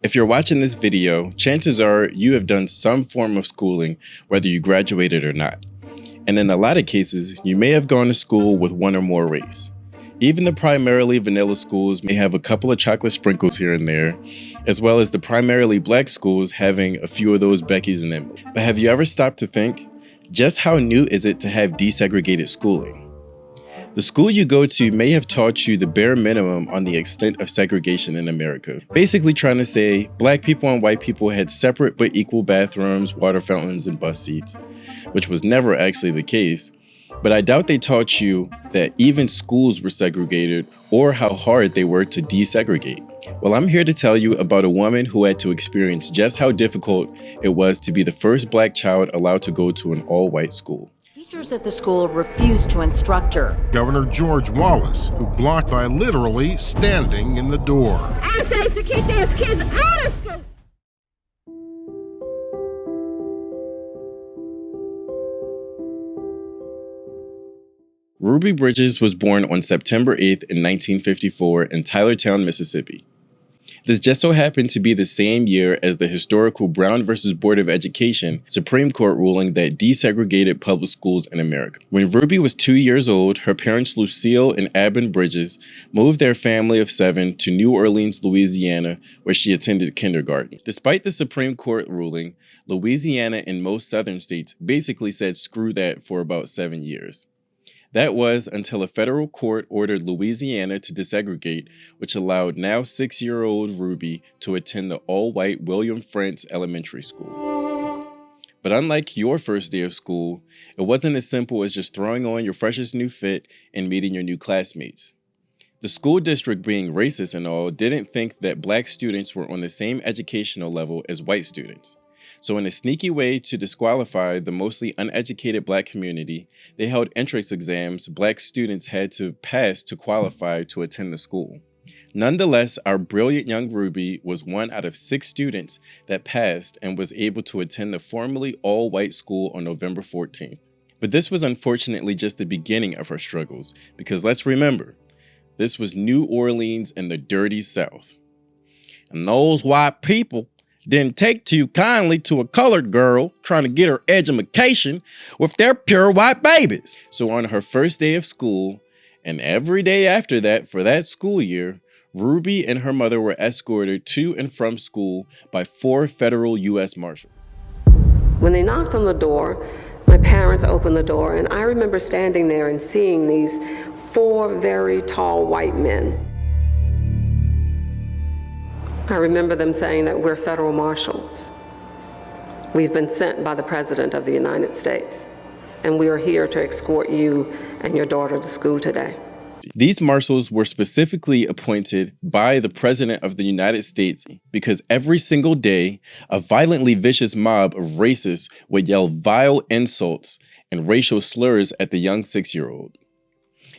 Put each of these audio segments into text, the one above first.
If you're watching this video, chances are you have done some form of schooling, whether you graduated or not. And in a lot of cases, you may have gone to school with one or more race. Even the primarily vanilla schools may have a couple of chocolate sprinkles here and there, as well as the primarily black schools having a few of those Beckys in them. But have you ever stopped to think, just how new is it to have desegregated schooling? The school you go to may have taught you the bare minimum on the extent of segregation in America. Basically trying to say black people and white people had separate but equal bathrooms, water fountains, and bus seats, which was never actually the case. But I doubt they taught you that even schools were segregated or how hard they were to desegregate. Well, I'm here to tell you about a woman who had to experience just how difficult it was to be the first black child allowed to go to an all-white school. Teachers at the school refused to instruct her. Governor George Wallace, who blocked by literally standing in the door. I say to keep those kids out of school. Ruby Bridges was born on September 8th in 1954 in Tylertown, Mississippi. This just so happened to be the same year as the historical Brown v. Board of Education Supreme Court ruling that desegregated public schools in America. When Ruby was 2 years old, her parents Lucille and Abin Bridges moved their family of 7 to New Orleans, Louisiana, where she attended kindergarten. Despite the Supreme Court ruling, Louisiana and most southern states basically said screw that for about 7 years. That was until a federal court ordered Louisiana to desegregate, which allowed now 6-year-old Ruby to attend the all-white William Frantz Elementary School. But unlike your first day of school, it wasn't as simple as just throwing on your freshest new fit and meeting your new classmates. The school district, being racist and all, didn't think that black students were on the same educational level as white students. So in a sneaky way to disqualify the mostly uneducated black community, they held entrance exams black students had to pass to qualify to attend the school. Nonetheless, our brilliant young Ruby was one out of 6 students that passed and was able to attend the formerly all-white school on November 14th. But this was unfortunately just the beginning of her struggles, because let's remember, this was New Orleans in the dirty South. And those white people didn't take too kindly to a colored girl trying to get her education with their pure white babies. So on her first day of school, and every day after that for that school year, Ruby and her mother were escorted to and from school by 4 federal U.S. Marshals. When they knocked on the door, my parents opened the door, and I remember standing there and seeing these 4 very tall white men. I remember them saying that we're federal marshals. We've been sent by the President of the United States, and we are here to escort you and your daughter to school today. These marshals were specifically appointed by the President of the United States because every single day, a violently vicious mob of racists would yell vile insults and racial slurs at the young 6-year-old.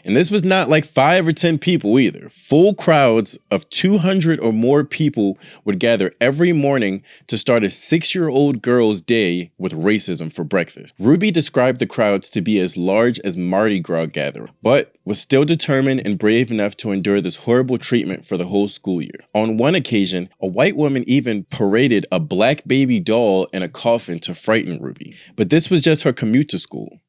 And this was not like 5 or 10 people either. Full crowds of 200 or more people would gather every morning to start a 6-year-old girl's day with racism for breakfast. Ruby described the crowds to be as large as Mardi Gras gathering, but was still determined and brave enough to endure this horrible treatment for the whole school year. On one occasion, a white woman even paraded a black baby doll in a coffin to frighten Ruby. But this was just her commute to school.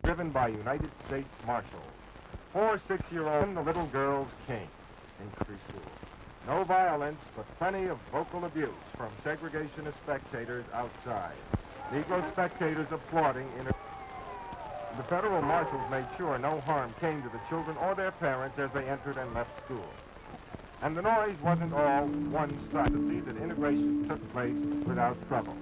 Driven by United States Marshals. 4 6-year-olds, the little girl's king in country school. No violence, but plenty of vocal abuse from segregationist spectators outside. Negro spectators applauding in The federal marshals made sure no harm came to the children or their parents as they entered and left school. And the noise wasn't all one-sided to see that integration took place without trouble.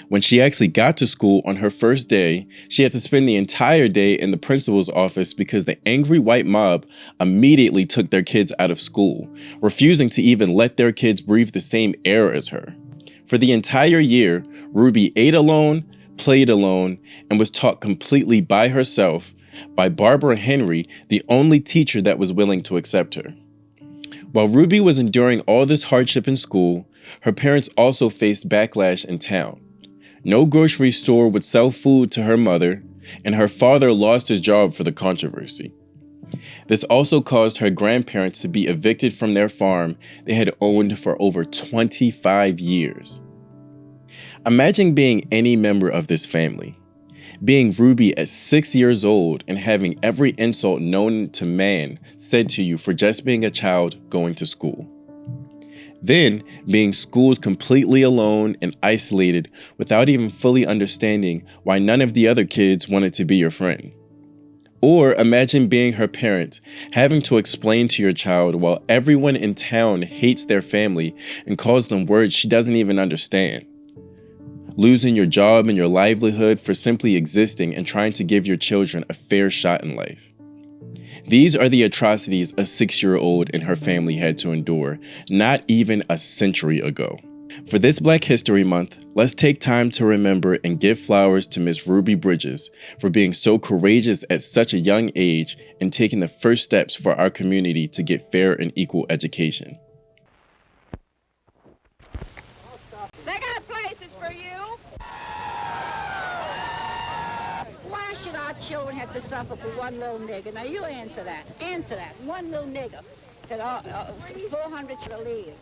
When she actually got to school on her first day, she had to spend the entire day in the principal's office because the angry white mob immediately took their kids out of school, refusing to even let their kids breathe the same air as her. For the entire year, Ruby ate alone, played alone, and was taught completely by herself by Barbara Henry, the only teacher that was willing to accept her. While Ruby was enduring all this hardship in school, her parents also faced backlash in town. No grocery store would sell food to her mother, and her father lost his job for the controversy. This also caused her grandparents to be evicted from their farm they had owned for over 25 years. Imagine being any member of this family. Being Ruby at 6 years old and having every insult known to man said to you for just being a child going to school. Then being schooled completely alone and isolated without even fully understanding why none of the other kids wanted to be your friend. Or imagine being her parent, having to explain to your child while everyone in town hates their family and calls them words she doesn't even understand. Losing your job and your livelihood for simply existing and trying to give your children a fair shot in life. These are the atrocities a 6-year-old and her family had to endure, not even a century ago. For this Black History Month, let's take time to remember and give flowers to Miss Ruby Bridges for being so courageous at such a young age and taking the first steps for our community to get fair and equal education. They got places for you. Why should our children have to suffer for one little nigger? Now you answer that. Answer that. One little nigger that 400 should live.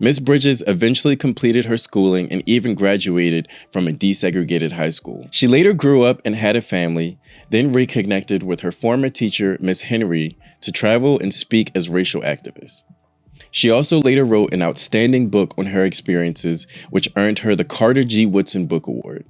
Miss Bridges eventually completed her schooling and even graduated from a desegregated high school. She later grew up and had a family, then reconnected with her former teacher, Miss Henry, to travel and speak as racial activists. She also later wrote an outstanding book on her experiences, which earned her the Carter G. Woodson Book Award.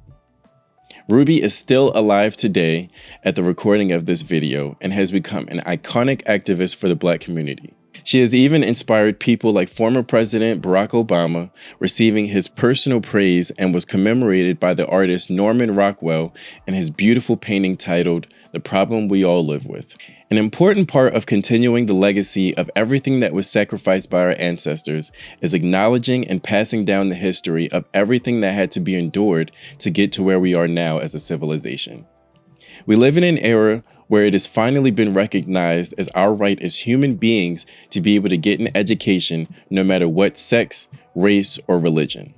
Ruby is still alive today at the recording of this video and has become an iconic activist for the Black community. She has even inspired people like former President Barack Obama, receiving his personal praise, and was commemorated by the artist Norman Rockwell in his beautiful painting titled The Problem We All Live With. An important part of continuing the legacy of everything that was sacrificed by our ancestors is acknowledging and passing down the history of everything that had to be endured to get to where we are now as a civilization. We live in an era where it has finally been recognized as our right as human beings to be able to get an education no matter what sex, race, or religion.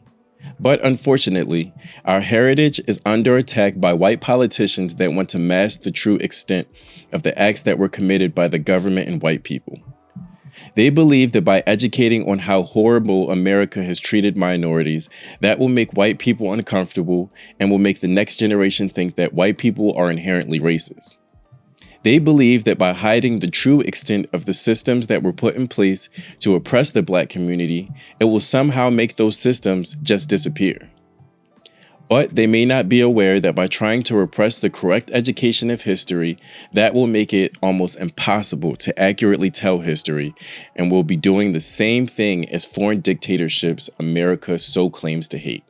But unfortunately, our heritage is under attack by white politicians that want to mask the true extent of the acts that were committed by the government and white people. They believe that by educating on how horrible America has treated minorities, that will make white people uncomfortable and will make the next generation think that white people are inherently racist. They believe that by hiding the true extent of the systems that were put in place to oppress the Black community, it will somehow make those systems just disappear. But they may not be aware that by trying to repress the correct education of history, that will make it almost impossible to accurately tell history, and will be doing the same thing as foreign dictatorships America so claims to hate.